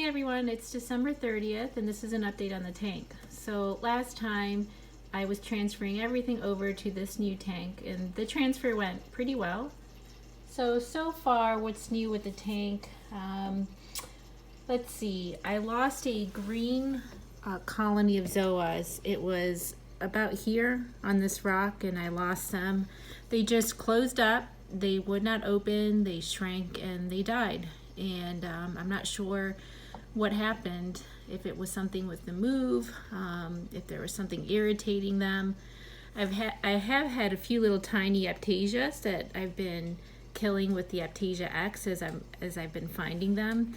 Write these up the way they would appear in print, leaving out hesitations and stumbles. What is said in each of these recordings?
everyone, it's December 30th and this is an update on the tank. So last time I was transferring everything over to this new tank and the transfer went pretty well. So far what's new with the tank, let's see, I lost a green colony of zoas. It was about here on this rock and I lost them. They just closed up, they would not open, they shrank and they died. And I'm not sure what happened, if it was something with the move, if there was something irritating them. I have had a few little tiny aptasias that I've been killing with the Aptasia X as I've been finding them.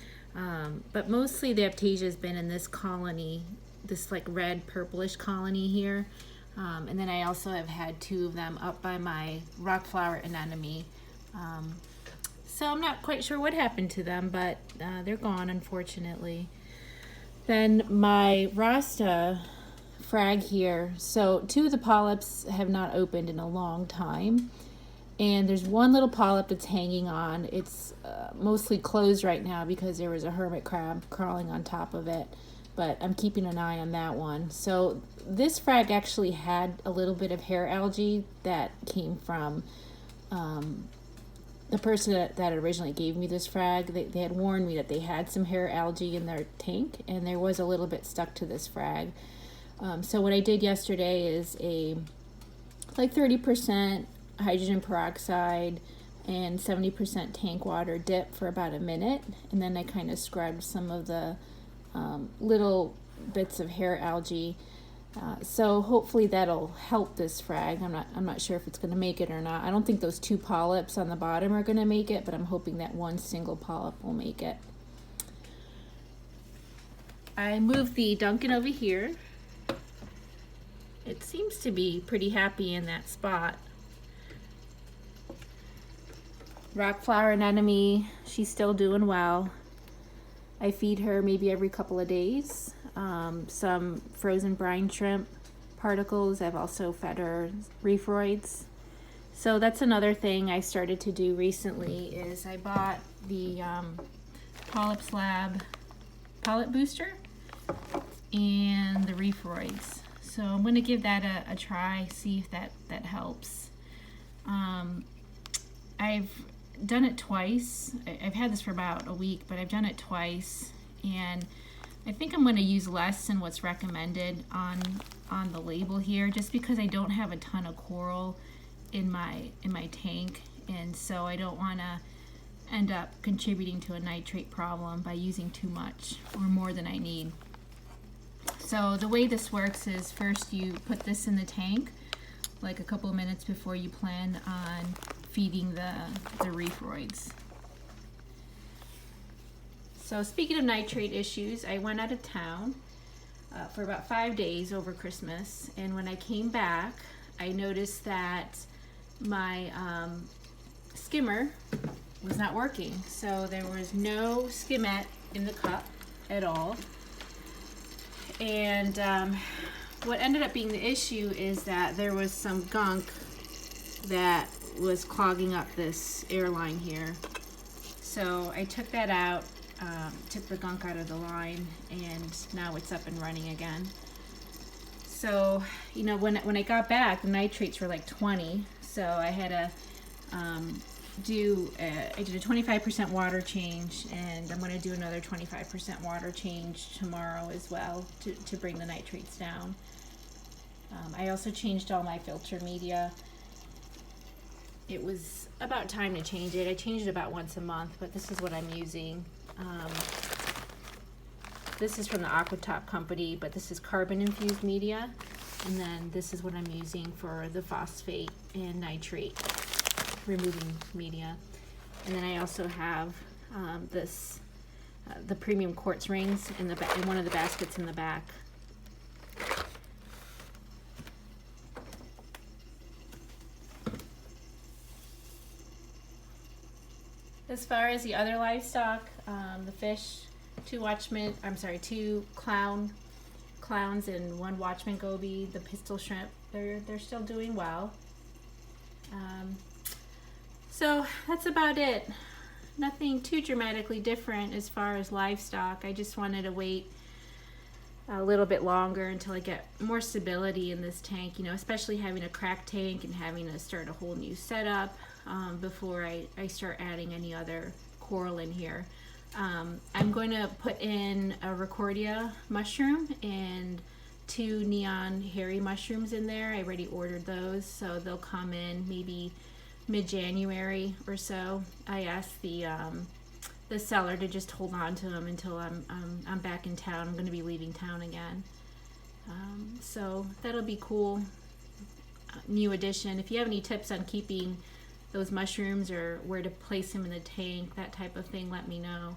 But mostly the aptasia has been in this colony, this like red purplish colony here. And then I also have had two of them up by my rock flower anemone. So I'm not quite sure what happened to them, but they're gone, unfortunately. Then my Rasta frag here, so two of the polyps have not opened in a long time. And there's one little polyp that's hanging on. It's mostly closed right now because there was a hermit crab crawling on top of it. But I'm keeping an eye on that one. So this frag actually had a little bit of hair algae that came from the person that originally gave me this frag. They had warned me that they had some hair algae in their tank and there was a little bit stuck to this frag. So what I did yesterday is a like 30% hydrogen peroxide and 70% tank water dip for about a minute, and then I kind of scrubbed some of the little bits of hair algae. So hopefully that'll help this frag. I'm not sure if it's going to make it or not. I don't think those two polyps on the bottom are going to make it, but I'm hoping that one single polyp will make it. I moved the Duncan over here. It seems to be pretty happy in that spot. Rock flower anemone, she's still doing well. I feed her maybe every couple of days. Some frozen brine shrimp particles. I've also fed her reefroids. So that's another thing I started to do recently is I bought the Polyps Lab polyp booster and the reefroids. So I'm going to give that a try, see if that helps. I've done it twice. I've had this for about a week, but I've done it twice, and I think I'm going to use less than what's recommended on the label here, just because I don't have a ton of coral in my tank, and so I don't want to end up contributing to a nitrate problem by using too much or more than I need. So the way this works is first you put this in the tank like a couple of minutes before you plan on feeding the reefroids. So speaking of nitrate issues, I went out of town for about 5 days over Christmas, and when I came back I noticed that my skimmer was not working. So there was no skimmet in the cup at all, and what ended up being the issue is that there was some gunk that was clogging up this airline here. So I took that out, took the gunk out of the line, and now it's up and running again. So, you know, when I got back, the nitrates were like 20, so I had to I did a 25% water change, and I'm going to do another 25% water change tomorrow as well to bring the nitrates down. I also changed all my filter media. It was about time to change it. I change it about once a month, but this is what I'm using. This is from the Aquatop company, but this is carbon infused media. And then this is what I'm using for the phosphate and nitrate removing media. And then I also have the premium quartz rings in one of the baskets in the back. As far as the other livestock, the fish, two clowns and one watchman goby, the pistol shrimp, they're still doing well. So that's about it. nothing too dramatically different as far as livestock. I just wanted to wait a little bit longer until I get more stability in this tank, you know, especially having a cracked tank and having to start a whole new setup before I start adding any other coral in here. I'm going to put in a Recordia mushroom and 2 neon hairy mushrooms in there. I already ordered those, so they'll come in maybe mid-January or so. I asked the seller to just hold on to them until I'm back in town. I'm going to be leaving town again. So that'll be cool. New addition. If you have any tips on keeping those mushrooms or where to place them in the tank, that type of thing, let me know.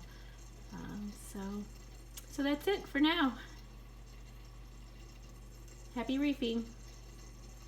So that's it for now. Happy reefing.